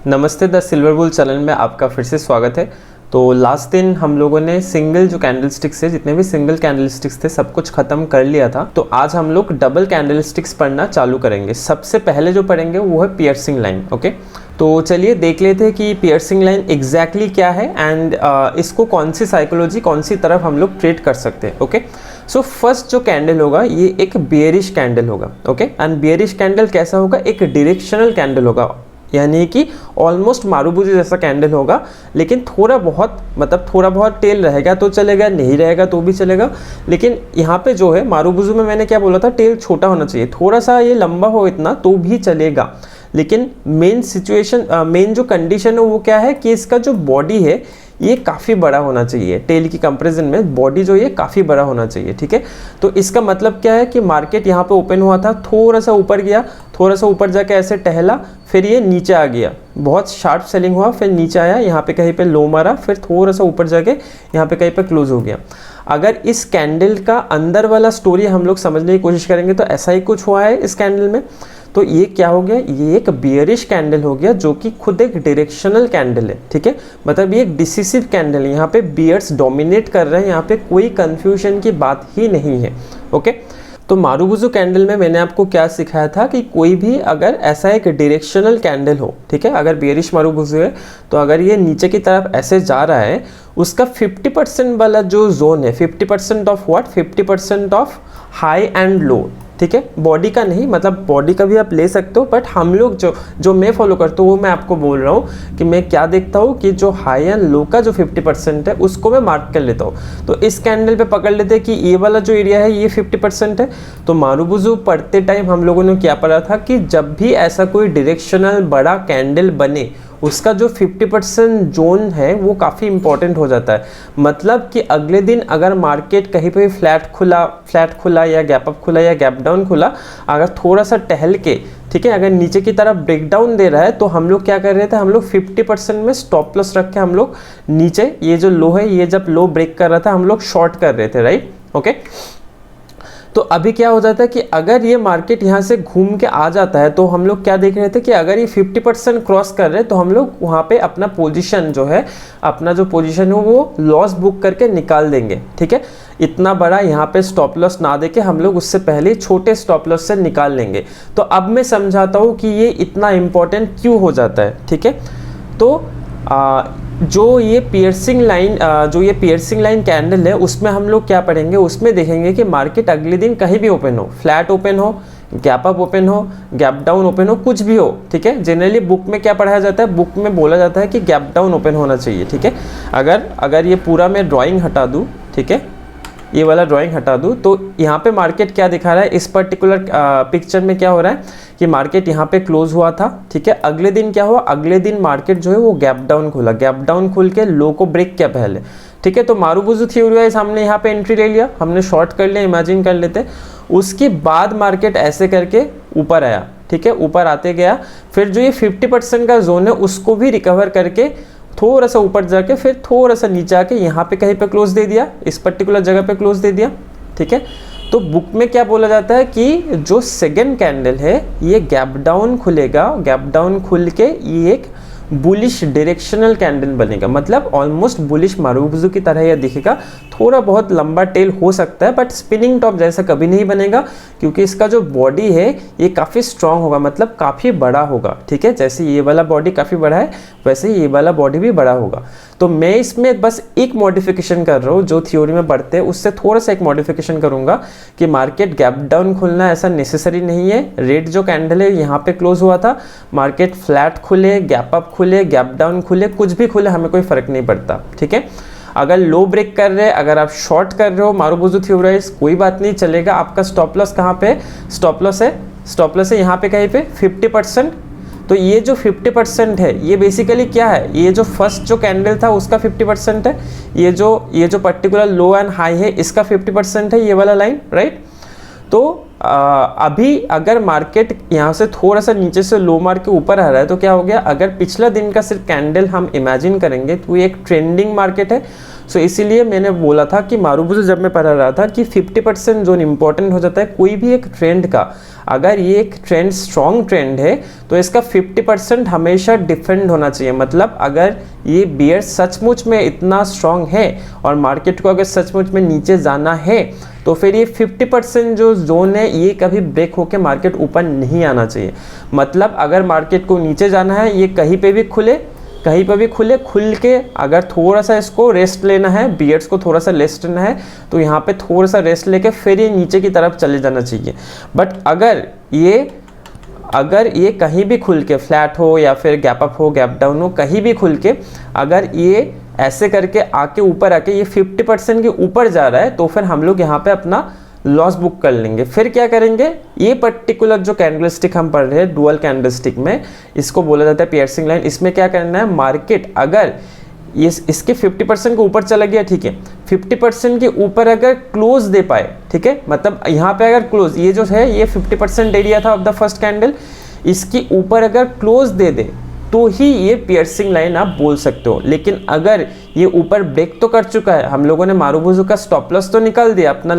नमस्ते, the silver bull channel में आपका फिर से स्वागत है। तो लास्ट दिन हम लोगों ने सिंगल जो कैंडल स्टिक्स है, जितने भी सिंगल कैंडल स्टिक्स थे सब कुछ खत्म कर लिया था। तो आज हम लोग डबल कैंडल स्टिक्स पढ़ना चालू करेंगे। सबसे पहले जो पढ़ेंगे वो है पियर्सिंग लाइन। ओके, तो चलिए देख लेते हैं कि पियर्सिंग लाइन एग्जैक्टली क्या है एंड इसको कौन सी साइकोलॉजी, कौन सी तरफ हम लोग ट्रीट कर सकते हैं। ओके, सो फर्स्ट जो कैंडल होगा ये एक बियरिश कैंडल होगा। ओके, एंड बियरिश कैंडल कैसा होगा? एक डायरेक्शनल कैंडल होगा, यानी कि ऑलमोस्ट मारुबुजू जैसा कैंडल होगा, लेकिन थोड़ा बहुत टेल रहेगा तो चलेगा, नहीं रहेगा तो भी चलेगा। लेकिन यहाँ पे जो है मारुबुजू में मैंने क्या बोला था, टेल छोटा होना चाहिए, थोड़ा सा ये लंबा हो इतना तो भी चलेगा। लेकिन मेन जो कंडीशन है वो क्या है कि इसका जो बॉडी है ये काफ़ी बड़ा होना चाहिए। टेल की कंपैरिजन में बॉडी जो ये काफ़ी बड़ा होना चाहिए। ठीक है, तो इसका मतलब क्या है कि मार्केट यहाँ पे ओपन हुआ था, थोड़ा सा ऊपर गया, थोड़ा सा ऊपर जाके ऐसे टहला, फिर ये नीचे आ गया, बहुत शार्प सेलिंग हुआ, फिर नीचे आया, यहाँ पे कहीं पे लो मारा, फिर थोड़ा सा ऊपर जाके यहाँ पे कहीं पे क्लोज हो गया। अगर इस कैंडल का अंदर वाला स्टोरी हम लोग समझने की कोशिश करेंगे तो ऐसा ही कुछ हुआ है इस कैंडल में। तो ये क्या हो गया? ये एक बियरिश कैंडल हो गया, जो कि खुद एक डायरेक्शनल कैंडल है। ठीक है, मतलब ये एक डिसिसिव कैंडल है, यहाँ पे बियर्स डोमिनेट कर रहे हैं, यहाँ पे कोई कंफ्यूजन की बात ही नहीं है। ओके, तो मारुबुजू कैंडल में मैंने आपको क्या सिखाया था कि कोई भी अगर ऐसा एक डायरेक्शनल कैंडल हो, ठीक है, अगर बियरिश मारुबुजू है तो अगर ये नीचे की तरफ ऐसे जा रहा है, उसका 50% वाला जो जोन है, 50% of what, 50% of high and low. ठीक है, बॉडी का नहीं, मतलब बॉडी का भी आप ले सकते हो, बट हम लोग जो मैं फॉलो करता हूँ वो मैं आपको बोल रहा हूँ कि मैं क्या देखता हूँ कि जो हाई एंड लो का जो 50% है उसको मैं मार्क कर लेता हूँ। तो इस कैंडल पे पकड़ लेते हैं कि ये वाला जो एरिया है ये 50% है। तो मारुबुजू पढ़ते टाइम हम लोगों ने क्या पढ़ा था कि जब भी ऐसा कोई डायरेक्शनल बड़ा कैंडल बने, उसका जो 50% जोन है वो काफ़ी इंपॉर्टेंट हो जाता है। मतलब कि अगले दिन अगर मार्केट कहीं पे फ्लैट खुला या गैप अप खुला या गैप डाउन खुला, अगर थोड़ा सा टहल के, ठीक है, अगर नीचे की तरफ ब्रेक डाउन दे रहा है तो हम लोग क्या कर रहे थे, हम लोग 50% में स्टॉप लॉस रख के हम लोग नीचे ये जो लो है, ये जब लो ब्रेक कर रहा था हम लोग शॉर्ट कर रहे थे, राइट। ओके, तो अभी क्या हो जाता है कि अगर ये मार्केट यहाँ से घूम के आ जाता है तो हम लोग क्या देख रहे थे कि अगर ये 50% क्रॉस कर रहे हैं तो हम लोग वहाँ पे अपना पोजीशन जो है, अपना जो पोजीशन है वो लॉस बुक करके निकाल देंगे। ठीक है, इतना बड़ा यहाँ पे स्टॉप लॉस ना देके हम लोग उससे पहले छोटे स्टॉप लॉस से निकाल लेंगे। तो अब मैं समझाता हूँ कि ये इतना इम्पोर्टेंट क्यों हो जाता है। ठीक है, तो जो ये पियर्सिंग लाइन कैंडल है उसमें हम लोग क्या पढ़ेंगे, उसमें देखेंगे कि मार्केट अगले दिन कहीं भी ओपन हो, फ्लैट ओपन हो, गैप अप ओपन हो, गैप डाउन ओपन हो, कुछ भी हो। ठीक है, जनरली बुक में क्या पढ़ाया जाता है, बुक में बोला जाता है कि गैप डाउन ओपन होना चाहिए। ठीक है, अगर ये पूरा मैं ड्राइंग हटा दूँ, ठीक है, ये वाला ड्राइंग हटा दूँ, तो यहाँ पे मार्केट क्या दिखा रहा है, इस पर्टिकुलर पिक्चर में क्या हो रहा है कि मार्केट यहाँ पे क्लोज हुआ था। ठीक है, अगले दिन क्या हुआ, अगले दिन मार्केट जो है वो गैप डाउन खुला, गैप डाउन खुल के लो को ब्रेक किया पहले। ठीक है, तो मारुबुजू थ्योरी वाइज हमने यहाँ पे एंट्री ले लिया, हमने शॉर्ट कर लिया, इमेजिन कर लेते। उसके बाद मार्केट ऐसे करके ऊपर आया। ठीक है, ऊपर आते गया, फिर जो ये 50% का जोन है उसको भी रिकवर करके थोड़ा सा ऊपर जाके फिर थोड़ा सा नीचे आके यहाँ पे कहीं पे क्लोज दे दिया, इस पर्टिकुलर जगह पे क्लोज दे दिया। ठीक है, तो बुक में क्या बोला जाता है कि जो सेकंड कैंडल है ये गैप डाउन खुलेगा, गैप डाउन खुल के ये एक बुलिश डायरेक्शनल कैंडल बनेगा, मतलब ऑलमोस्ट बुलिश मारुबुजू की तरह यह दिखेगा। थोड़ा बहुत लंबा टेल हो सकता है बट स्पिनिंग टॉप जैसा कभी नहीं बनेगा, क्योंकि इसका जो बॉडी है ये काफ़ी स्ट्रांग होगा, मतलब काफ़ी बड़ा होगा। ठीक है, जैसे ये वाला बॉडी काफ़ी बड़ा है वैसे ये वाला बॉडी भी बड़ा होगा। तो मैं इसमें बस एक मॉडिफिकेशन कर रहा हूँ, जो थ्योरी में पढ़ते हैं उससे थोड़ा सा एक मॉडिफिकेशन करूँगा कि मार्केट गैप डाउन खुलना ऐसा नेसेसरी नहीं है। रेड जो कैंडल है यहाँ पे क्लोज हुआ था, मार्केट फ्लैट खुले, गैप अप खुले, गैप डाउन खुले, कुछ भी खुले, हमें कोई फर्क नहीं पड़ता। ठीक है, अगर लो ब्रेक कर रहे हैं, अगर आप शॉर्ट कर रहे हो मारुबुजू थ्योरी, कोई बात नहीं, चलेगा। आपका स्टॉप लॉस कहाँ पे, स्टॉप लॉस है यहाँ पे कहीं पे 50%। तो ये जो 50% है ये बेसिकली क्या है, ये जो फर्स्ट जो कैंडल था उसका 50% है, ये जो पर्टिकुलर लो एंड हाई है इसका 50% है, ये वाला लाइन, राइट। तो अभी अगर मार्केट यहाँ से थोड़ा सा नीचे से लो मार के ऊपर आ रहा है तो क्या हो गया, अगर पिछला दिन का सिर्फ कैंडल हम इमेजिन करेंगे तो ये एक ट्रेंडिंग मार्केट है। सो इसीलिए मैंने बोला था कि मारुबुजू जब मैं पढ़ा रहा था कि 50% जोन इंपॉर्टेंट हो जाता है कोई भी एक ट्रेंड का। अगर ये एक ट्रेंड स्ट्रॉन्ग ट्रेंड है तो इसका 50% हमेशा डिफेंड होना चाहिए। मतलब अगर ये बियर सचमुच में इतना स्ट्रॉन्ग है और मार्केट को अगर सचमुच में नीचे जाना है तो फिर ये 50% जो जोन है ये कभी ब्रेक होकर मार्केट ऊपर नहीं आना चाहिए। मतलब अगर मार्केट को नीचे जाना है, ये कहीं पे भी खुले, कहीं पर भी खुल के अगर थोड़ा सा इसको रेस्ट लेना है, बियर्स को थोड़ा सा रेस्ट लेना है, तो यहाँ पे थोड़ा सा रेस्ट लेके फिर ये नीचे की तरफ चले जाना चाहिए। बट अगर ये कहीं भी खुल के फ्लैट हो या फिर गैप अप हो, गैप डाउन हो, कहीं भी खुल के अगर ये ऐसे करके आके ऊपर आके ये 50% के ऊपर जा रहा है तो फिर हम लोग यहाँ पे अपना लॉस बुक कर लेंगे। फिर क्या करेंगे, ये पर्टिकुलर जो कैंडलस्टिक हम पढ़ रहे हैं डुअल कैंडलस्टिक में, इसको बोला जाता है पियर्सिंग लाइन। इसमें क्या करना है, मार्केट अगर ये इसके 50% के ऊपर चला गया, ठीक है, 50% के ऊपर अगर क्लोज दे पाए, ठीक है, मतलब यहाँ पे अगर क्लोज, ये जो है ये 50% एरिया था ऑफ द फर्स्ट कैंडल, इसके ऊपर अगर क्लोज दे दे तो ही ये पियर्सिंग लाइन आप बोल सकते हो। लेकिन अगर ये ऊपर ब्रेक तो कर चुका है, हम लोगों ने मारुबुजू का स्टॉप लॉस तो निकाल दिया, अपना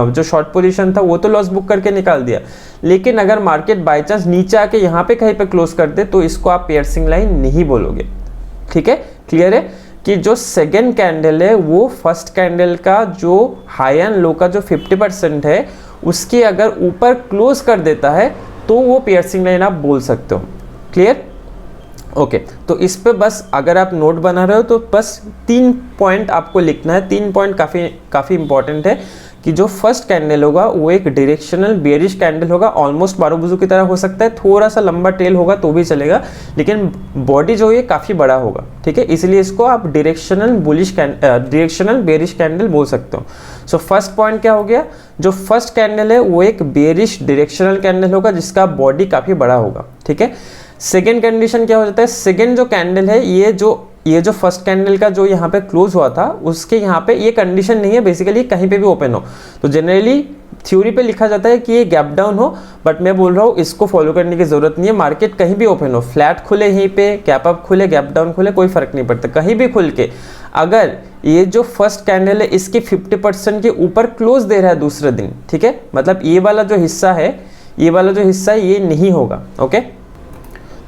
जो शॉर्ट पोजीशन था वो तो लॉस बुक करके निकाल दिया, लेकिन अगर मार्केट बाय चांस नीचे आके यहाँ पे कहीं पे क्लोज कर दे तो इसको आप पियर्सिंग लाइन नहीं बोलोगे। ठीक है, क्लियर है कि जो सेकेंड कैंडल है वो फर्स्ट कैंडल का जो हाई एंड लो का जो 50% है उसके अगर ऊपर क्लोज कर देता है तो वो पियर्सिंग लाइन आप बोल सकते हो। Clear, okay. तो इस पे बस अगर आप नोट बना रहे हो तो बस 3 पॉइंट आपको लिखना है। 3 पॉइंट काफ़ी इंपॉर्टेंट है कि जो फर्स्ट कैंडल होगा वो एक डायरेक्शनल बेयरिश कैंडल होगा, ऑलमोस्ट मारुबुजू की तरह हो सकता है, थोड़ा सा लंबा टेल होगा तो भी चलेगा, लेकिन बॉडी जो है काफ़ी बड़ा होगा। ठीक है, इसलिए इसको आप डायरेक्शनल बेयरिश कैंडल बोल सकते हो। सो फर्स्ट पॉइंट क्या हो गया, जो फर्स्ट कैंडल है वो एक बेयरिश डायरेक्शनल कैंडल होगा जिसका बॉडी काफ़ी बड़ा होगा। ठीक है, सेकेंड कंडीशन क्या हो जाता है, सेकेंड जो कैंडल है ये जो फर्स्ट कैंडल का जो यहाँ पे क्लोज हुआ था उसके यहाँ पे ये कंडीशन नहीं है, बेसिकली कहीं पे भी ओपन हो। तो जनरली थ्योरी पे लिखा जाता है कि ये गैप डाउन हो, बट मैं बोल रहा हूँ इसको फॉलो करने की जरूरत नहीं है। मार्केट कहीं भी ओपन हो, फ्लैट खुले यहीं पे, गैप अप खुले, गैप डाउन खुले, कोई फर्क नहीं पड़ता, कहीं भी खुल के अगर ये जो फर्स्ट कैंडल है इसके 50% के ऊपर क्लोज दे रहा है दूसरे दिन, ठीक है, मतलब ये वाला जो हिस्सा है ये नहीं होगा। ओके,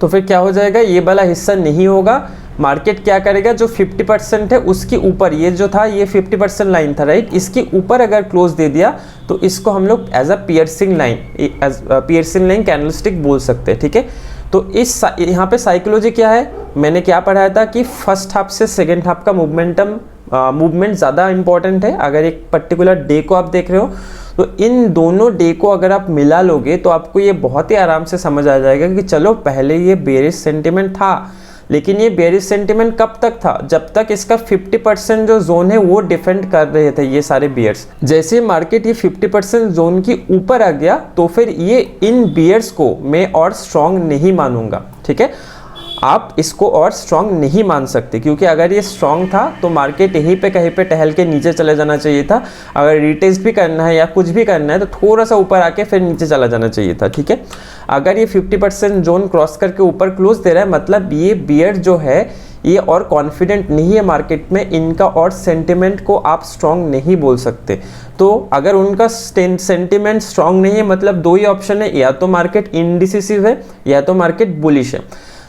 तो फिर क्या हो जाएगा, ये वाला हिस्सा नहीं होगा। मार्केट क्या करेगा, जो 50% है उसके ऊपर, ये जो था ये 50% लाइन था, राइट, इसके ऊपर अगर क्लोज दे दिया तो इसको हम लोग as a piercing line candlestick बोल सकते हैं। ठीक है, तो इस यहाँ पे साइकोलॉजी क्या है, मैंने क्या पढ़ाया था कि फर्स्ट हाफ से सेकेंड हाफ का मूवमेंट ज़्यादा इंपॉर्टेंट है। अगर एक पर्टिकुलर डे को आप देख रहे हो तो इन दोनों डे को अगर आप मिला लोगे तो आपको ये बहुत ही आराम से समझ आ जाएगा कि चलो पहले ये बेयरिश सेंटिमेंट था, लेकिन ये बेयरिश सेंटिमेंट कब तक था, जब तक इसका 50% जो जोन है वो डिफेंड कर रहे थे ये सारे बियर्स। जैसे मार्केट ये 50% जोन की ऊपर आ गया तो फिर ये इन बियर्स को मैं और स्ट्रॉन्ग नहीं मानूंगा। ठीक है, आप इसको और स्ट्रॉन्ग नहीं मान सकते, क्योंकि अगर ये स्ट्रॉन्ग था तो मार्केट यहीं पे कहीं पे टहल के नीचे चले जाना चाहिए था। अगर रिटेस्ट भी करना है या कुछ भी करना है तो थोड़ा सा ऊपर आके फिर नीचे चला जाना चाहिए था। ठीक है, अगर ये 50% जोन क्रॉस करके ऊपर क्लोज दे रहा है मतलब ये बियर जो है ये और कॉन्फिडेंट नहीं है मार्केट में, इनका और सेंटिमेंट को आप स्ट्रॉन्ग नहीं बोल सकते। तो अगर उनका सेंटिमेंट स्ट्रॉन्ग नहीं है मतलब दो ही ऑप्शन है, या तो मार्केट इनडिसिसिव है या तो मार्केट बुलिश है।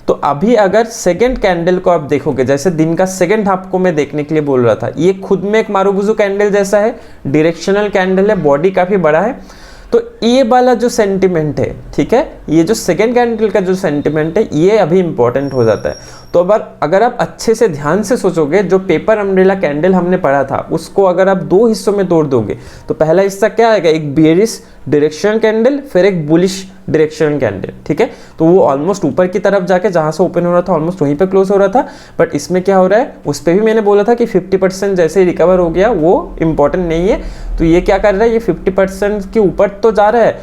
तो अभी अगर सेकेंड कैंडल को आप देखोगे, जैसे दिन का सेकेंड हाफ को मैं देखने के लिए बोल रहा था, ये खुद में एक मारुबुजू कैंडल जैसा है, डायरेक्शनल कैंडल है, बॉडी काफ़ी बड़ा है। तो ये वाला जो सेंटिमेंट है, ठीक है, ये जो सेकेंड कैंडल का जो सेंटिमेंट है ये अभी इंपॉर्टेंट हो जाता है। तो अगर आप अच्छे से ध्यान से सोचोगे, जो पेपर अम्ब्रेला कैंडल हमने पढ़ा था उसको अगर आप दो हिस्सों में तोड़ दोगे तो पहला हिस्सा क्या आएगा, एक बेयरिश डायरेक्शनल कैंडल, फिर एक बुलिश डायरेक्शनल कैंडल। ठीक है, तो वो ऑलमोस्ट ऊपर की तरफ जाके जहां से ओपन हो रहा था ऑलमोस्ट वहीं पे क्लोज हो रहा था। बट इसमें क्या हो रहा है, उस पर भी मैंने बोला था कि 50% जैसे ही रिकवर हो गया वो इंपॉर्टेंट नहीं है। तो ये क्या कर रहा है, ये 50% के ऊपर तो जा रहा है,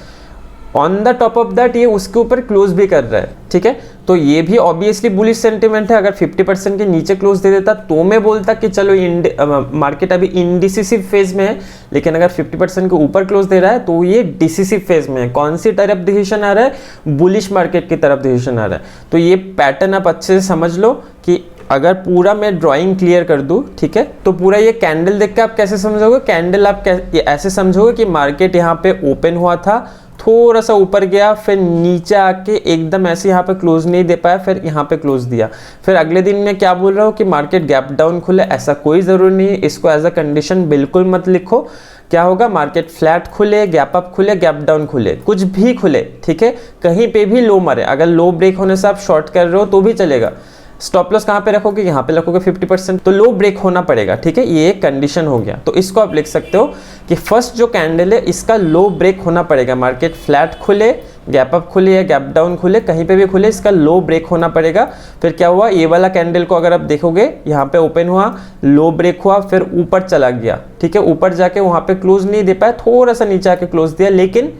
on the top of that ये उसके ऊपर क्लोज भी कर रहा है। ठीक है, तो ये भी ऑब्वियसली बुलिश सेंटिमेंट है। अगर 50% के नीचे क्लोज दे देता तो मैं बोलता कि चलो मार्केट अभी इनडिसिसिव फेज में है, लेकिन अगर 50% के ऊपर क्लोज दे रहा है तो ये डिसिसिव फेज में है। कौन सी तरफ डिसीजन आ रहा है, बुलिश मार्केट की तरफ डिसीजन आ रहा है। तो ये पैटर्न आप अच्छे से समझ लो कि अगर पूरा मैं ड्राइंग क्लियर कर दूं, ठीक है, तो पूरा ये कैंडल देख के आप कैसे समझोगे, कैंडल आप ऐसे समझोगे कि मार्केट यहाँ पे ओपन हुआ था, थोड़ा सा ऊपर गया, फिर नीचे आके एकदम ऐसे यहाँ पे क्लोज नहीं दे पाया, फिर यहाँ पे क्लोज दिया। फिर अगले दिन मैं क्या बोल रहा हूँ कि मार्केट गैप डाउन खुले, ऐसा कोई ज़रूरी नहीं है, इसको एज अ कंडीशन बिल्कुल मत लिखो। क्या होगा, मार्केट फ्लैट खुले, गैप अप खुले, गैप डाउन खुले, कुछ भी खुले, ठीक है, कहीं पे भी लो मारे, अगर लो ब्रेक होने से आप शॉर्ट कर रहे हो तो भी चलेगा। स्टॉप लॉस कहाँ पे रखोगे, यहाँ पे रखोगे 50%, तो लो ब्रेक होना पड़ेगा, ठीक है, ये एक कंडीशन हो गया। तो इसको आप लिख सकते हो कि फर्स्ट जो कैंडल है इसका लो ब्रेक होना पड़ेगा, मार्केट फ्लैट खुले, गैप अप खुले या गैप डाउन खुले, कहीं पे भी खुले, इसका लो ब्रेक होना पड़ेगा। फिर क्या हुआ, ये वाला कैंडल को अगर आप देखोगे, यहाँ पे ओपन हुआ, लो ब्रेक हुआ, फिर ऊपर चला गया, ठीक है, ऊपर जाके वहाँ पे क्लोज नहीं दे पाया, थोड़ा सा नीचे आके क्लोज दिया, लेकिन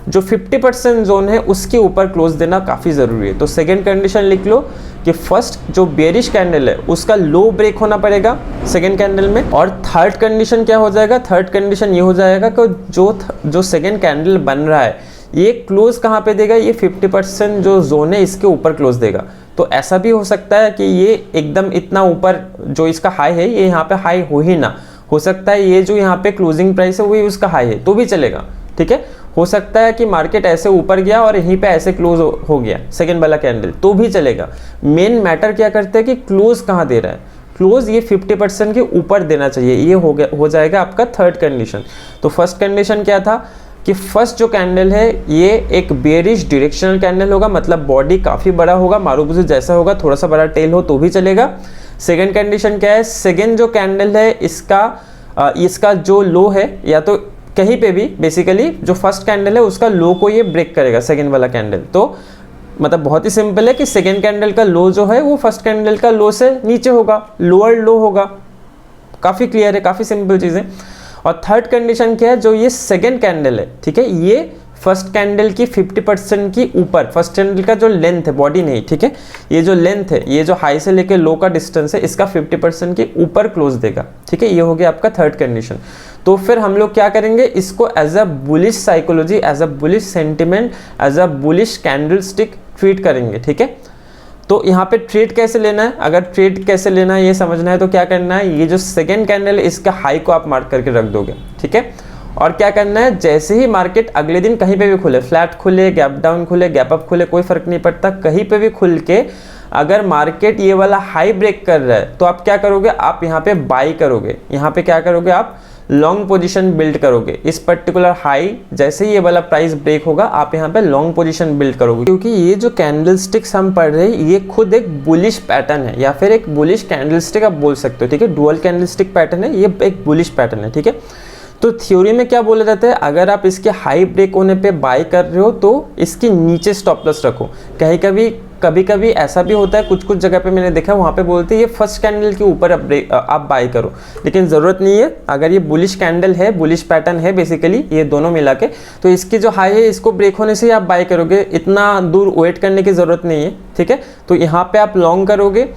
जो 50% जोन है उसके ऊपर क्लोज देना काफ़ी ज़रूरी है। तो सेकेंड कंडीशन लिख लो कि फर्स्ट जो बेरिश कैंडल है उसका लो ब्रेक होना पड़ेगा सेकेंड कैंडल में। और थर्ड कंडीशन क्या हो जाएगा, थर्ड कंडीशन ये हो जाएगा कि जो सेकेंड कैंडल बन रहा है ये क्लोज कहाँ पे देगा, ये 50% जो जोन है इसके ऊपर क्लोज देगा। तो ऐसा भी हो सकता है कि ये एकदम इतना ऊपर जो इसका हाई है ये यहाँ पे हाई हो ही ना, हो सकता है ये जो यहाँ पे क्लोजिंग प्राइस है वही उसका हाई है, तो भी चलेगा, ठीक है। हो सकता है कि मार्केट ऐसे ऊपर गया और यहीं पे ऐसे क्लोज हो गया सेकेंड वाला कैंडल, तो भी चलेगा। मेन मैटर क्या करते हैं कि क्लोज कहाँ दे रहा है, क्लोज ये 50% के ऊपर देना चाहिए, ये हो जाएगा आपका थर्ड कंडीशन। तो फर्स्ट कंडीशन क्या था कि फर्स्ट जो कैंडल है ये एक बेरिश डायरेक्शनल कैंडल होगा, मतलब बॉडी काफ़ी बड़ा होगा, मारुबुजु जैसा होगा, थोड़ा सा बड़ा टेल हो तो भी चलेगा। सेकेंड कंडीशन क्या है, सेकेंड जो कैंडल है इसका जो लो है या तो कहीं पे भी बेसिकली जो फर्स्ट कैंडल है उसका लो को ये ब्रेक करेगा सेकेंड वाला कैंडल। तो मतलब बहुत ही सिंपल है कि सेकेंड कैंडल का लो जो है वो फर्स्ट कैंडल का लो से नीचे होगा, लोअर लो होगा। काफ़ी क्लियर है, काफ़ी सिंपल चीज़ है। और थर्ड कंडीशन क्या है, जो ये सेकेंड कैंडल है, ठीक है, ये फर्स्ट कैंडल की 50% की ऊपर, फर्स्ट कैंडल का जो लेंथ है, बॉडी नहीं, ठीक है, ये जो लेंथ है, ये जो हाई से लेके लो का डिस्टेंस है, इसका 50% के ऊपर क्लोज देगा, ठीक है, ये हो गया आपका थर्ड कंडीशन। तो फिर हम लोग क्या करेंगे, इसको as a bullish psychology, as a bullish sentiment, as a bullish candle stick treat करेंगे, ठीक है। तो यहाँ पे ट्रेड कैसे लेना है, अगर ट्रेड कैसे लेना है ये समझना है तो क्या करना है, ये जो सेकेंड कैंडल है इसका हाई को आप मार्क करके रख दोगे, ठीक है। और क्या करना है, जैसे ही मार्केट अगले दिन कहीं पे भी खुले, फ्लैट खुले, गैप डाउन खुले, गैप अप खुले, कोई फर्क नहीं पड़ता, कहीं पे भी खुल के अगर मार्केट ये वाला हाई ब्रेक कर रहा है तो आप क्या करोगे, आप यहाँ पे बाई करोगे, यहाँ पे क्या करोगे, आप लॉन्ग पोजीशन बिल्ड करोगे। इस पर्टिकुलर हाई जैसे ही ये वाला प्राइस ब्रेक होगा आप यहाँ पे लॉन्ग पोजीशन बिल्ड करोगे, क्योंकि ये जो कैंडल स्टिक्स हम पढ़ रहे हैं ये खुद एक बुलिश पैटर्न है या फिर एक बुलिश कैंडल स्टिक आप बोल सकते हो, ठीक है, डुअल कैंडल स्टिक पैटर्न है, ये एक बुलिश पैटर्न है, ठीक है। तो थ्योरी में क्या बोला जाता है, अगर आप इसके हाई ब्रेक होने पे बाय कर रहे हो तो इसके नीचे स्टॉप लॉस रखो। कभी कभी ऐसा भी होता है, कुछ जगह पे मैंने देखा वहाँ पे बोलते हैं ये फर्स्ट कैंडल के ऊपर आप बाय करो, लेकिन ज़रूरत नहीं है। अगर ये बुलिश कैंडल है, बुलिश पैटर्न है बेसिकली ये दोनों मिला के, तो इसकी जो हाई है इसको ब्रेक होने से ही आप बाय करोगे, इतना दूर वेट करने की ज़रूरत नहीं है, ठीक है। तो यहाँ पे आप लॉन्ग करोगे।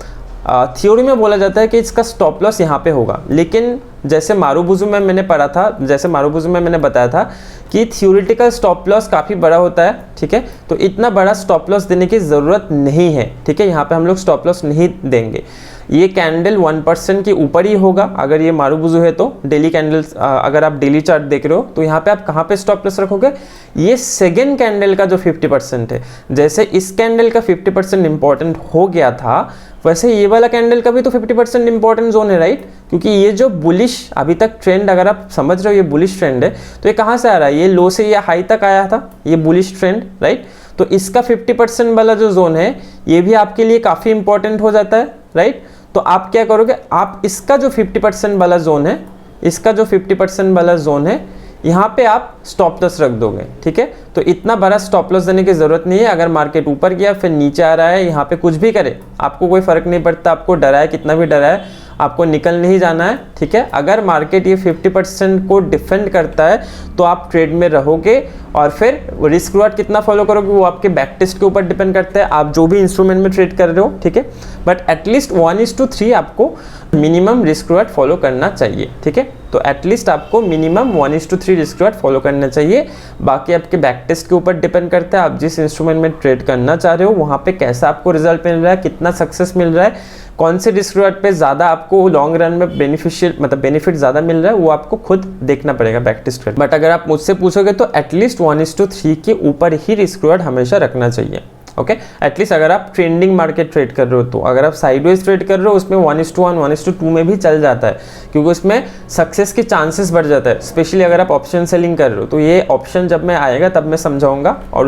थ्योरी में बोला जाता है कि इसका स्टॉप लॉस यहाँ पे होगा, लेकिन जैसे मारुबुजु में मैंने पढ़ा था, जैसे मारुबुजु में मैंने बताया था कि थ्योरेटिकल स्टॉप लॉस काफ़ी बड़ा होता है, ठीक है, तो इतना बड़ा स्टॉप लॉस देने की ज़रूरत नहीं है, ठीक है, यहाँ पे हम लोग स्टॉप लॉस नहीं देंगे। ये कैंडल 1% के ऊपर ही होगा अगर ये मारुबुजु है तो। डेली कैंडल्स अगर आप डेली चार्ट देख रहे हो तो यहाँ पे आप कहाँ पे स्टॉप लॉस रखोगे, ये सेकेंड कैंडल का जो 50% है, जैसे इस कैंडल का 50% इंपॉर्टेंट हो गया था वैसे ये वाला कैंडल का भी तो 50% इंपॉर्टेंट जोन है, राइट, क्योंकि ये जो बुलिश अभी तक ट्रेंड अगर आप समझ रहे हो ये बुलिश ट्रेंड है, तो ये कहाँ से आ रहा है, ये लो से ये हाई तक आया था ये बुलिश ट्रेंड, राइट। तो इसका 50% वाला जो जोन है ये भी आपके लिए काफ़ी इंपॉर्टेंट हो जाता है, राइट। तो आप क्या करोगे, आप इसका जो 50% वाला जोन है, इसका जो 50% वाला जोन है यहाँ पे आप स्टॉप लॉस रख दोगे, ठीक है। तो इतना बड़ा स्टॉप लॉस देने की ज़रूरत नहीं है। अगर मार्केट ऊपर गया फिर नीचे आ रहा है, यहाँ पे कुछ भी करे आपको कोई फ़र्क नहीं पड़ता, आपको डराए कितना भी डराए आपको निकल नहीं जाना है, ठीक है। अगर मार्केट ये 50% को डिफेंड करता है तो आप ट्रेड में रहोगे, और फिर रिस्क रिवार्ड कितना फॉलो करोगे वो आपके बैक टेस्ट के ऊपर डिपेंड करता है, आप जो भी इंस्ट्रूमेंट में ट्रेड कर रहे हो, ठीक है। बट एटलीस्ट 1:3 आपको मिनिमम रिस्क रिवार्ड फॉलो करना चाहिए, ठीक है। तो एटलीस्ट आपको मिनिमम 1:3 रिस्क रिवार्ड फॉलो करना चाहिए। बाकी आपके बैक टेस्ट के ऊपर डिपेंड करता है, आप जिस इंस्ट्रूमेंट में ट्रेड करना चाह रहे हो वहाँ पे कैसा आपको रिजल्ट मिल रहा है, कितना सक्सेस मिल रहा है, कौन से रिस्क रिवार्ड पे ज़्यादा आपको लॉन्ग रन में बेनिफिट ज़्यादा मिल रहा है, वो आपको खुद देखना पड़ेगा बैक टेस्ट कर। बट अगर आप मुझसे पूछोगे तो एटलीस्ट 1:3 के ऊपर ही रिस्क रिवार्ड हमेशा रखना चाहिए। ओके, एटलीस्ट अगर आप ट्रेंडिंग मार्केट ट्रेड कर रहे हो तो, अगर आप साइडवेज ट्रेड कर रहे हो उसमें 1:1 1:2 में भी चल जाता है, क्योंकि उसमें सक्सेस के चांसेस बढ़ जाता है। स्पेशली अगर आप ऑप्शन सेलिंग कर रहे हो तो ये ऑप्शन जब मैं आएगा तब मैं समझाऊंगा, और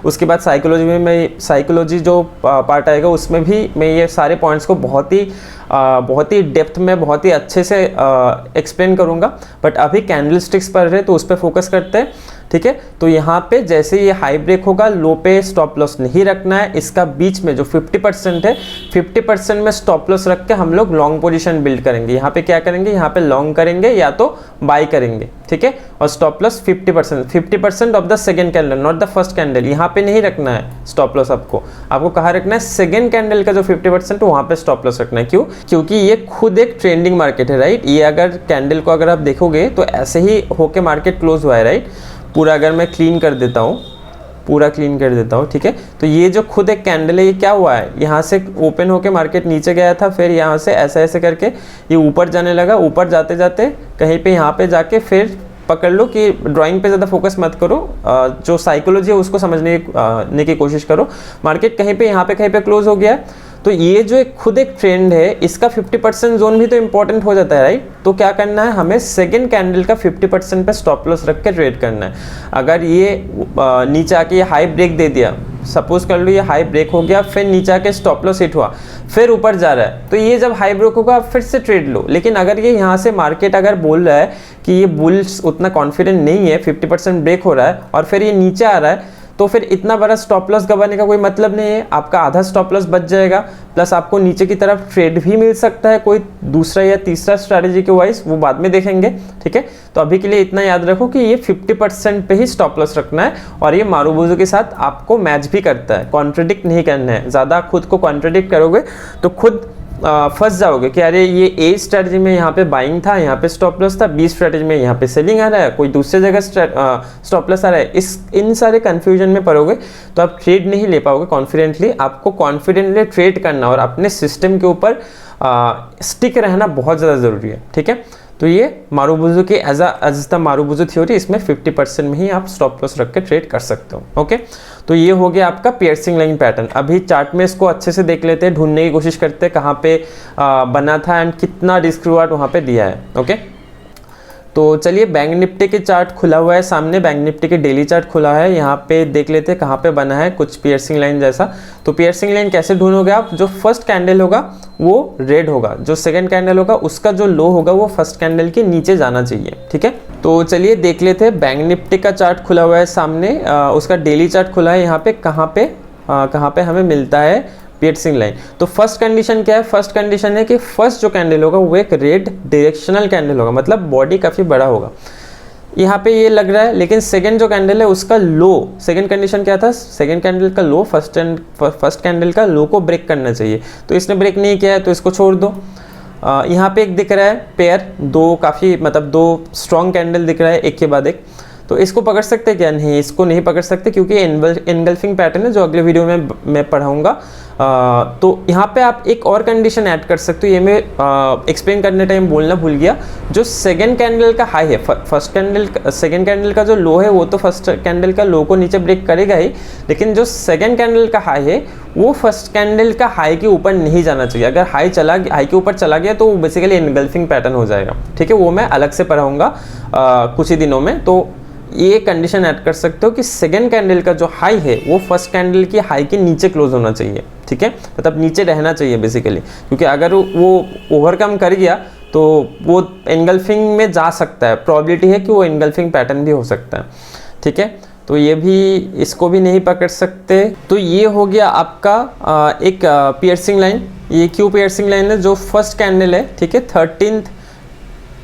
उसके बाद साइकोलॉजी जो पार्ट आएगा उसमें भी मैं ये सारे पॉइंट्स को बहुत ही डेप्थ में बहुत ही अच्छे से एक्सप्लेन करूंगा। बट अभी कैंडल स्टिक्स पर रहे तो उस पर फोकस करते हैं, ठीक है। तो यहाँ पे जैसे ये हाई ब्रेक होगा, लो पे स्टॉप लॉस नहीं रखना है, इसका बीच में जो 50% है 50% में स्टॉप लॉस रख के हम लोग लॉन्ग पोजीशन बिल्ड करेंगे। यहाँ पे क्या करेंगे, यहाँ पे लॉन्ग करेंगे या तो बाई करेंगे, ठीक है। और stop loss 50% of the second candle, not the first candle. यहाँ पे नहीं रखना है स्टॉप लॉस, आपको कहाँ रखना है, सेकेंड कैंडल का जो 50% है वहाँ पे स्टॉप लॉस रखना है। क्यों? क्योंकि ये खुद एक ट्रेंडिंग मार्केट है, राइट। ये अगर कैंडल को अगर आप देखोगे तो ऐसे ही होके मार्केट क्लोज हुआ है, राइट। पूरा अगर मैं क्लीन कर देता हूँ, ठीक है। तो ये जो खुद एक कैंडल है, ये क्या हुआ है, यहाँ से ओपन होके मार्केट नीचे गया था, फिर यहाँ से ऐसे करके ये ऊपर जाने लगा। ऊपर जाते जाते कहीं पे यहाँ पे जाके फिर पकड़ लो कि ड्राइंग पे ज़्यादा फोकस मत करो, जो साइकोलॉजी है उसको समझने की कोशिश करो। मार्केट कहीं पे यहाँ पे कहीं पे क्लोज हो गया है, तो ये जो खुद एक ट्रेंड है, इसका 50% जोन भी तो इंपॉर्टेंट हो जाता है, राइट। तो क्या करना है, हमें सेकंड कैंडल का 50% पे स्टॉप लॉस रख के ट्रेड करना है। अगर ये नीचे आके ये हाई ब्रेक दे दिया, सपोज कर लो ये हाई ब्रेक हो गया, फिर नीचे आके स्टॉप लॉस हिट हुआ, फिर ऊपर जा रहा है, तो ये जब हाई ब्रेक होगा आप फिर से ट्रेड लो। लेकिन अगर ये यहाँ से मार्केट अगर बोल रहा है कि ये बुल्स उतना कॉन्फिडेंट नहीं है, 50% ब्रेक हो रहा है और फिर ये नीचे आ रहा है, तो फिर इतना बड़ा स्टॉप लॉस गंवाने का कोई मतलब नहीं है। आपका आधा स्टॉप लॉस बच जाएगा, प्लस आपको नीचे की तरफ ट्रेड भी मिल सकता है, कोई दूसरा या तीसरा स्ट्रैटेजी के वाइज, वो बाद में देखेंगे, ठीक है। तो अभी के लिए इतना याद रखो कि ये 50% पे ही स्टॉप लॉस रखना है, और ये मारूबुजू के साथ आपको मैच भी करता है, कॉन्ट्रडिक्ट नहीं करना है। ज़्यादा खुद को कॉन्ट्रडिक्ट करोगे तो खुद फंस जाओगे कि अरे ये ए स्ट्रैटेजी में यहाँ पे बाइंग था, यहाँ पे स्टॉप लॉस था, बी स्ट्रैटेजी में यहाँ पे सेलिंग आ रहा है, कोई दूसरी जगह स्टॉप लॉस आ रहा है। इन सारे कन्फ्यूजन में पड़ोगे तो आप ट्रेड नहीं ले पाओगे कॉन्फिडेंटली। आपको कॉन्फिडेंटली ट्रेड करना और अपने सिस्टम के ऊपर स्टिक रहना बहुत ज़्यादा ज़रूरी है, ठीक है। तो ये मारूबुजू की एज द मारूबुजू थ्योरी, इसमें 50% में ही आप स्टॉप लॉस रख के ट्रेड कर सकते हो, ओके। तो ये हो गया आपका पियर्सिंग लाइन पैटर्न। अभी चार्ट में इसको अच्छे से देख लेते हैं, ढूंढने की कोशिश करते हैं कहाँ पे बना था एंड कितना रिस्क रिवार्ड वहाँ पे दिया है, ओके। तो चलिए, बैंक निफ्टी के चार्ट खुला हुआ है सामने, बैंक निफ्टी के डेली चार्ट खुला है, यहाँ पे देख लेते हैं कहाँ पे बना है कुछ पियर्सिंग लाइन जैसा। तो पियर्सिंग लाइन कैसे ढूंढोगे आप, जो फर्स्ट कैंडल होगा वो रेड होगा, जो सेकंड कैंडल होगा उसका जो लो होगा वो फर्स्ट कैंडल के नीचे जाना चाहिए, ठीक है। तो चलिए देख लेते हैं, बैंक निफ्टी का चार्ट खुला हुआ है सामने, उसका डेली चार्ट खुला है, यहाँ पे कहाँ पे हमें मिलता है पियर्सिंग लाइन। तो फर्स्ट कंडीशन क्या है, फर्स्ट कंडीशन है कि फर्स्ट जो कैंडल होगा वो एक रेड डायरेक्शनल कैंडल होगा, मतलब बॉडी काफ़ी बड़ा होगा, यहाँ पे ये लग रहा है। लेकिन सेकंड जो कैंडल है उसका लो, सेकंड कंडीशन क्या था, सेकंड कैंडल का लो फर्स्ट कैंडल का लो को ब्रेक करना चाहिए, तो इसने ब्रेक नहीं किया है तो इसको छोड़ दो। यहाँ पे एक दिख रहा है पेयर, दो स्ट्रॉन्ग कैंडल दिख रहा है एक के बाद एक, तो इसको पकड़ सकते हैं क्या, नहीं इसको नहीं पकड़ सकते क्योंकि एनगल्फिंग पैटर्न है जो अगले वीडियो में मैं पढ़ाऊंगा। तो यहाँ पे आप एक और कंडीशन ऐड कर सकते हो, ये मैं एक्सप्लेन करने टाइम बोलना भूल गया। जो सेकंड कैंडल का हाई है, सेकंड कैंडल का जो लो है वो तो फर्स्ट कैंडल का लो को नीचे ब्रेक करेगा ही, लेकिन जो सेकंड कैंडल का हाई है वो फर्स्ट कैंडल का हाई के ऊपर नहीं जाना चाहिए। अगर हाई के ऊपर चला गया तो बेसिकली एनगल्फिंग पैटर्न हो जाएगा, ठीक है। वो मैं अलग से पढ़ाऊंगा कुछ ही दिनों में। तो ये कंडीशन ऐड कर सकते हो कि सेकंड कैंडल का जो हाई है वो फर्स्ट कैंडल की हाई के नीचे क्लोज होना चाहिए, ठीक है, मतलब नीचे रहना चाहिए बेसिकली, क्योंकि अगर वो ओवरकम कर गया तो वो एनगल्फिंग में जा सकता है, प्रोबेबिलिटी है कि वो एनगल्फिंग पैटर्न भी हो सकता है, ठीक है। तो ये भी, इसको भी नहीं पकड़ सकते। तो ये हो गया आपका एक पियर्सिंग लाइन। ये क्यों पियर्सिंग लाइन है, जो फर्स्ट कैंडल है, ठीक है,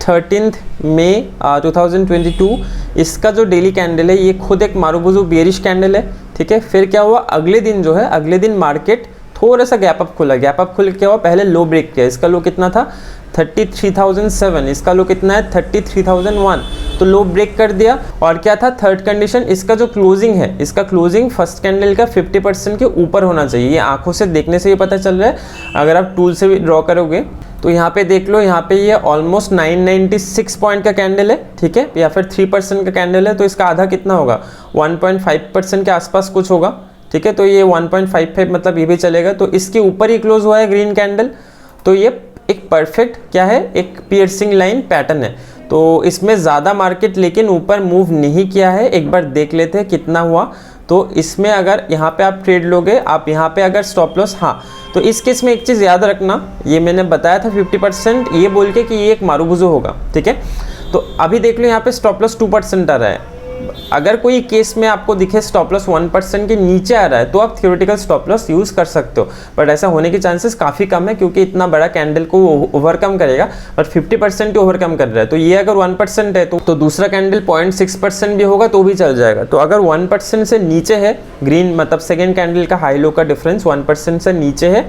13 मई 2022, इसका जो डेली कैंडल है ये खुद एक मारूबुजू बेयरिश कैंडल है, ठीक है। फिर क्या हुआ, अगले दिन मार्केट थोड़ा सा गैप अप खुला, गैप अप खुल के क्या हुआ, पहले लो ब्रेक किया, इसका लो कितना था 33,007, इसका लो कितना है 33,001, तो लो ब्रेक कर दिया। और क्या था थर्ड कंडीशन, इसका जो क्लोजिंग है, इसका क्लोजिंग फर्स्ट कैंडल का 50% के ऊपर होना चाहिए। ये आंखों से देखने से ये पता चल रहा है, अगर आप टूल से भी ड्रॉ करोगे तो यहाँ पे देख लो, यहाँ पे ये ऑलमोस्ट 996 पॉइंट का कैंडल है, ठीक है, या फिर 3% का कैंडल है, तो इसका आधा कितना होगा 1.5% के आसपास कुछ होगा, ठीक है। तो ये 1.55 मतलब ये भी चलेगा, तो इसके ऊपर ही क्लोज हुआ है ग्रीन कैंडल, तो ये एक परफेक्ट क्या है, एक पियर्सिंग लाइन पैटर्न है। तो इसमें ज़्यादा मार्केट लेकिन ऊपर मूव नहीं किया है, एक बार देख लेते हैं कितना हुआ। तो इसमें अगर यहाँ पे आप ट्रेड लोगे, आप यहाँ पे अगर स्टॉप लॉस, हाँ तो इस केस में एक चीज़ याद रखना, ये मैंने बताया था 50% ये बोल के कि ये एक मारूबुजू होगा, ठीक है। तो अभी देख लो यहाँ पे स्टॉप लॉस 2% आ रहा है, अगर कोई केस में आपको दिखे स्टॉप लॉस 1% के नीचे आ रहा है तो आप थ्योरेटिकल स्टॉप लॉस यूज़ कर सकते हो, बट ऐसा होने के चांसेस काफ़ी कम है क्योंकि इतना बड़ा कैंडल को ओवरकम करेगा, बट 50% ही ओवरकम कर रहा है। तो ये अगर 1% है तो दूसरा कैंडल 0.6% भी होगा तो भी चल जाएगा। तो अगर 1% से नीचे है ग्रीन, मतलब सेकेंड कैंडल का हाई लो का डिफरेंस 1% से नीचे है,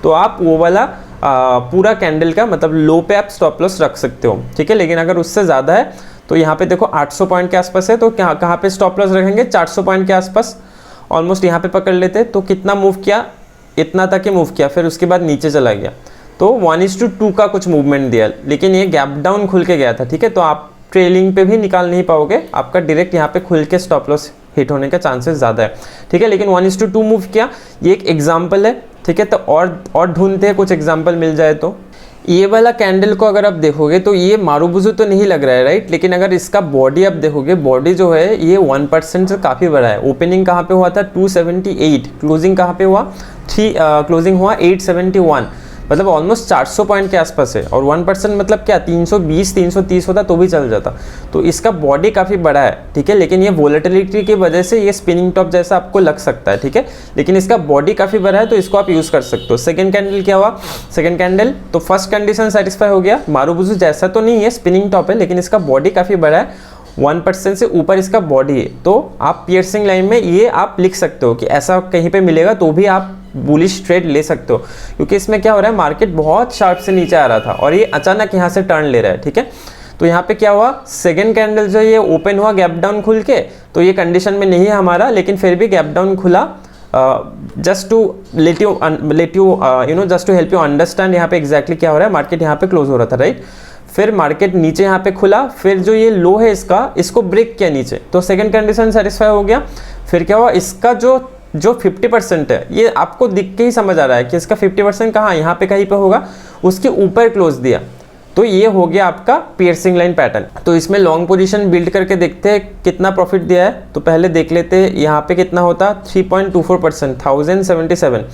तो आप वो वाला पूरा कैंडल का मतलब लो पे आप स्टॉप लॉस रख सकते हो, ठीक है। लेकिन अगर उससे ज़्यादा है तो यहाँ पे देखो 800 पॉइंट के आसपास है, तो कहाँ पे स्टॉप लॉस रखेंगे 400 पॉइंट के आसपास, ऑलमोस्ट यहाँ पे पकड़ लेते। तो कितना मूव किया, इतना तक ही मूव किया, फिर उसके बाद नीचे चला गया, तो 1:2 का कुछ मूवमेंट दिया, लेकिन ये गैप डाउन खुल के गया था, ठीक है। तो आप ट्रेलिंग पे भी निकाल नहीं पाओगे, आपका डायरेक्ट यहाँ पे खुल के स्टॉप लॉस हिट होने का चांसेस ज़्यादा है, ठीक है। लेकिन 1:2 मूव किया, ये एक एग्जाम्पल है, ठीक है। तो और ढूंढते हैं कुछ एग्जाम्पल मिल जाए। तो ये वाला कैंडल को अगर आप देखोगे तो ये मारूबुजू तो नहीं लग रहा है, राइट, लेकिन अगर इसका बॉडी आप देखोगे, बॉडी जो है ये 1% से काफ़ी बड़ा है। ओपनिंग कहाँ पे हुआ था 278, क्लोजिंग कहाँ पे हुआ क्लोजिंग हुआ 871, मतलब ऑलमोस्ट 400 पॉइंट के आसपास है। और 1% मतलब क्या 320-330 होता तो भी चल जाता। तो इसका बॉडी काफ़ी बड़ा है, ठीक है, लेकिन ये वोलेटिलिटी की वजह से ये स्पिनिंग टॉप जैसा आपको लग सकता है, ठीक है, लेकिन इसका बॉडी काफ़ी बड़ा है तो इसको आप यूज़ कर सकते हो। सेकंड कैंडल क्या हुआ, सेकंड कैंडल तो फर्स्ट कंडीशन सेटिस्फाई हो गया, मारूबुजू जैसा तो नहीं है, स्पिनिंग टॉप है, लेकिन इसका बॉडी काफ़ी बड़ा है, 1% से ऊपर इसका बॉडी है। तो आप पियर्सिंग लाइन में ये आप लिख सकते हो कि ऐसा कहीं पे मिलेगा तो भी आप बुलिश ट्रेड ले सकते हो, क्योंकि इसमें क्या हो रहा है, मार्केट बहुत शार्प से नीचे आ रहा था और ये अचानक यहाँ से टर्न ले रहा है, ठीक है। तो यहाँ पे क्या हुआ, सेकंड कैंडल जो ये ओपन हुआ गैप डाउन खुल के, तो ये कंडीशन में नहीं है हमारा, लेकिन फिर भी गैप डाउन खुला, just to let you just to help you understand यहाँ पे एग्जैक्टली क्या हो रहा है। मार्केट यहाँ पे क्लोज हो रहा था, राइट, फिर मार्केट नीचे यहाँ पे खुला, फिर जो ये लो है इसको ब्रेक किया नीचे, तो सेकंड कंडीशन सेटिस्फाई हो गया। फिर क्या हुआ, इसका जो 50% है, ये आपको दिख के ही समझ आ रहा है कि इसका 50% कहाँ, यहाँ पे कहीं पे होगा, उसके ऊपर क्लोज दिया, तो ये हो गया आपका पियर्सिंग लाइन पैटर्न। तो इसमें लॉन्ग पोजीशन बिल्ड करके देखते हैं कितना प्रॉफिट दिया है। तो पहले देख लेते हैं यहाँ पे कितना होता, 3.24%, 1077।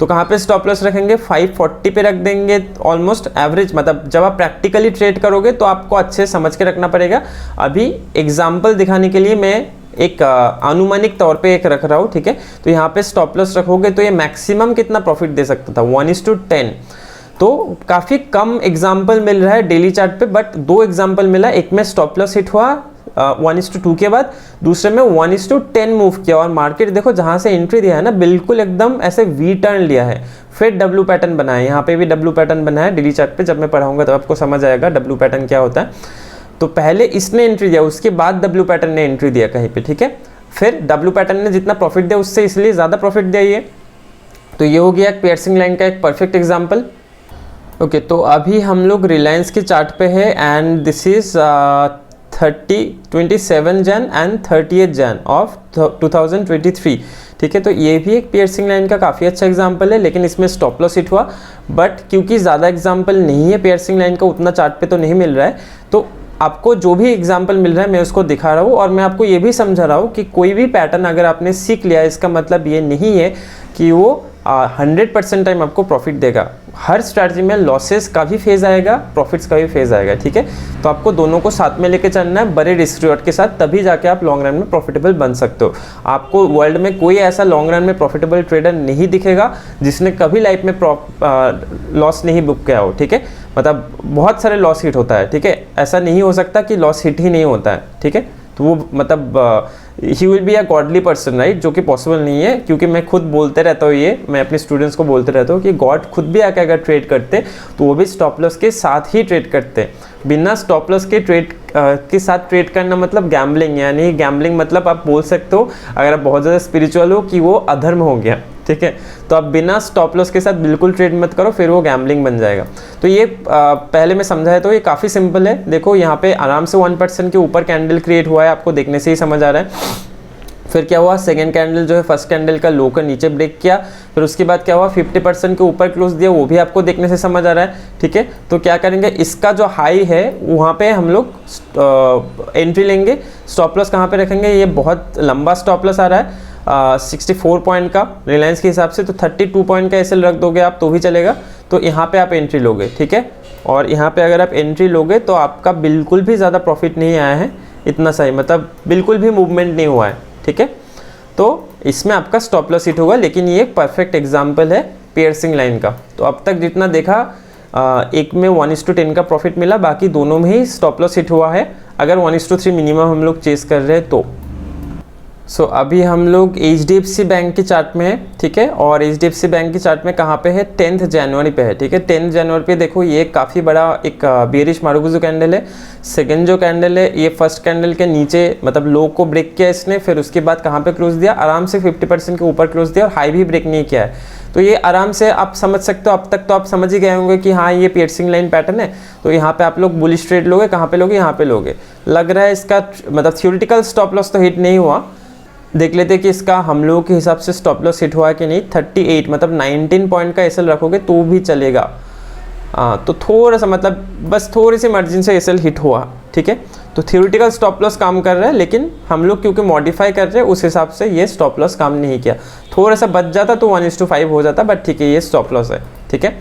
तो कहाँ पे स्टॉप लॉस रखेंगे, 540 पे रख देंगे, ऑलमोस्ट एवरेज, मतलब जब आप प्रैक्टिकली ट्रेड करोगे तो आपको अच्छे समझ के रखना पड़ेगा। अभी एग्जाम्पल दिखाने के लिए मैं एक अनुमानिक तौर पे एक रख रहा हूँ, ठीक है। तो यहाँ पे स्टॉप लॉस रखोगे तो ये मैक्सिमम कितना प्रॉफिट दे सकता था, 1:10। तो काफ़ी कम एग्जाम्पल मिल रहा है डेली चार्ट पे, बट 2 एग्जाम्पल मिला, एक में स्टॉप लॉस हिट हुआ 1:2 के बाद, दूसरे में 1:10 मूव किया, और मार्केट देखो जहाँ से एंट्री दिया है ना, बिल्कुल एकदम ऐसे वी टर्न लिया है, फिर डब्ल्यू पैटर्न बना है, यहाँ पे भी डब्ल्यू पैटर्न बना है डेली चार्ट पे, जब मैं पढ़ाऊंगा तब आपको समझ आएगा डब्ल्यू पैटर्न क्या होता है। तो पहले इसने एंट्री दिया, उसके बाद डब्ल्यू पैटर्न ने एंट्री दिया कहीं पे, ठीक है, फिर डब्ल्यू पैटर्न ने जितना प्रॉफिट दिया उससे इसलिए ज़्यादा प्रॉफिट दिया ये। तो ये हो गया एक पियर्सिंग लाइन का एक परफेक्ट एग्जाम्पल। ओके, तो अभी हम लोग रिलायंस के चार्ट पे है, एंड दिस इज 27 जन एंड 30 जन ऑफ 2023, ठीक है। तो ये भी एक पियर्सिंग लाइन का काफ़ी अच्छा एग्जाम्पल है, लेकिन इसमें स्टॉप लॉस हिट हुआ, बट क्योंकि ज़्यादा एग्जाम्पल नहीं है पियर्सिंग लाइन का, उतना चार्ट पे तो नहीं मिल रहा है, तो आपको जो भी एग्जाम्पल मिल रहा है मैं उसको दिखा रहा हूँ, और मैं आपको ये भी समझा रहा हूँ कि कोई भी पैटर्न अगर आपने सीख लिया, इसका मतलब ये नहीं है कि वो 100% टाइम आपको प्रॉफिट देगा। हर स्ट्रैटेजी में लॉसेस का भी फेज आएगा, प्रॉफिट्स का भी फेज आएगा, ठीक है। तो आपको दोनों को साथ में लेके चलना है, बड़े रिस्क रिवॉर्ड के साथ, तभी जाके आप लॉन्ग रन में प्रॉफिटेबल बन सकते हो। आपको वर्ल्ड में कोई ऐसा लॉन्ग रन में प्रॉफिटेबल ट्रेडर नहीं दिखेगा जिसने कभी लाइफ में लॉस नहीं बुक किया हो, ठीक है। मतलब बहुत सारे लॉस हिट होता है, ठीक है, ऐसा नहीं हो सकता कि लॉस हिट ही नहीं होता है, ठीक है। तो वो मतलब he will be a godly person, right, जो कि पॉसिबल नहीं है, क्योंकि मैं खुद बोलते रहता हूँ, ये मैं अपने स्टूडेंट्स को बोलते रहता हूँ कि गॉड खुद भी आके अगर ट्रेड करते तो वो भी स्टॉप लॉस के साथ ही ट्रेड करते। बिना स्टॉप लॉस के ट्रेड के साथ ट्रेड करना मतलब गैम्बलिंग, यानी गैम्बलिंग मतलब आप बोल सकते हो अगर आप बहुत ज़्यादा स्पिरिचुअल हो कि वो अधर्म हो गया, ठीक है। तो आप बिना स्टॉप लॉस के साथ बिल्कुल ट्रेड मत करो, फिर वो गैम्बलिंग बन जाएगा। तो ये पहले मैं समझाया, तो ये काफ़ी सिंपल है। देखो यहाँ पे आराम से 1% के ऊपर कैंडल क्रिएट हुआ है, आपको देखने से ही समझ आ रहा है। फिर क्या हुआ, सेकंड कैंडल जो है फर्स्ट कैंडल का लो का नीचे ब्रेक किया। फिर उसके बाद क्या हुआ, 50% के ऊपर क्लोज दिया, वो भी आपको देखने से समझ आ रहा है, ठीक है। तो क्या करेंगे, इसका जो हाई है वहाँ पे हम लोग एंट्री लेंगे। स्टॉप लॉस कहाँ पे रखेंगे, ये बहुत लंबा स्टॉप लॉस आ रहा है 64 पॉइंट का रिलायंस के हिसाब से, तो 32 पॉइंट का एसएल रख दोगे आप तो भी चलेगा। तो यहाँ पे आप एंट्री लोगे, ठीक है। और यहाँ पे अगर आप एंट्री लोगे तो आपका बिल्कुल भी ज़्यादा प्रॉफिट नहीं आया है, इतना सही, मतलब बिल्कुल भी मूवमेंट नहीं हुआ है, ठीक है। तो इसमें आपका स्टॉप लॉस हिट होगा, लेकिन ये एक परफेक्ट एग्जाम्पल है पियर्सिंग लाइन का। तो अब तक जितना देखा, एक में 1:10 का प्रॉफिट मिला, बाकी दोनों में ही स्टॉप लॉस हिट हुआ है, अगर 1:3 मिनिमम हम लोग चेस कर रहे हैं तो। सो अभी हम लोग HDFC बैंक के चार्ट में है, ठीक है। और HDFC बैंक के चार्ट में कहाँ पे है, 10 जनवरी पे है, ठीक है। 10 जनवरी पे देखो ये काफ़ी बड़ा एक बेरिश मारुगुजो कैंडल है। सेकंड जो कैंडल है ये फर्स्ट कैंडल के नीचे मतलब लो को ब्रेक किया इसने, फिर उसके बाद कहाँ पे क्लोज दिया, आराम से 50% के ऊपर क्लोज दिया और हाई भी ब्रेक नहीं किया है। तो ये आराम से आप समझ सकते हो, अब तक तो आप समझ ही गए होंगे कि हाँ ये पियर्सिंग लाइन पैटर्न है। तो यहाँ पे आप लोग बुलिश ट्रेड लोगे, कहाँ पे लोगे, यहाँ पे लोगे। लग रहा है इसका मतलब थ्योरेटिकल स्टॉप लॉस तो हिट नहीं हुआ, देख लेते हैं कि इसका हम लोगों के हिसाब से स्टॉप लॉस हिट हुआ है कि नहीं। 38 मतलब 19 पॉइंट का एसएल रखोगे तो भी चलेगा। तो थोड़ा सा मतलब बस थोड़ी सी मार्जिन से एसएल हिट हुआ, ठीक है। तो थ्योरेटिकल स्टॉप लॉस काम कर रहा है, लेकिन हम लोग क्योंकि मॉडिफाई कर रहे हैं उस हिसाब से ये स्टॉप लॉस काम नहीं किया। थोड़ा सा बच जाता तो 1:5 हो जाता, बट ठीक है ये स्टॉप लॉस है, ठीक है।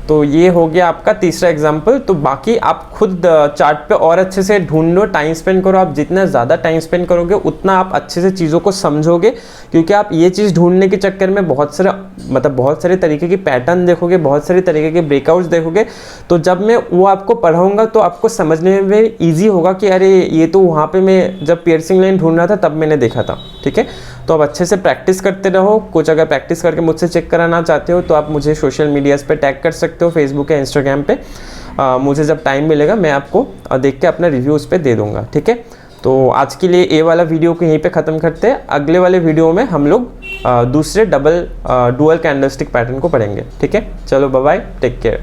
तो ये हो गया आपका तीसरा एग्जाम्पल। तो बाकी आप खुद चार्ट पे और अच्छे से ढूंढ लो, टाइम स्पेंड करो। आप जितना ज़्यादा टाइम स्पेंड करोगे उतना आप अच्छे से चीज़ों को समझोगे, क्योंकि आप ये चीज़ ढूंढने के चक्कर में बहुत सारे तरीके की पैटर्न देखोगे, बहुत सारे तरीके के ब्रेकआउट्स देखोगे। तो जब मैं वो आपको पढ़ाऊँगा तो आपको समझने में ईजी होगा कि अरे ये तो वहाँ पर मैं जब पियर्सिंग लाइन ढूंढ रहा था तब मैंने देखा था, ठीक है। तो आप अच्छे से प्रैक्टिस करते रहो। कुछ अगर प्रैक्टिस करके मुझसे चेक कराना चाहते हो तो आप मुझे सोशल मीडियाज़ पे टैग कर सकते हो, फेसबुक या इंस्टाग्राम पे। मुझे जब टाइम मिलेगा मैं आपको देख के अपना रिव्यू उस पर दे दूंगा, ठीक है। तो आज के लिए ये वाला वीडियो को यहीं पे ख़त्म करते हैं। अगले वाले वीडियो में हम लोग दूसरे डुअल कैंडलस्टिक पैटर्न को पढ़ेंगे, ठीक है। चलो बाय बाय, टेक केयर।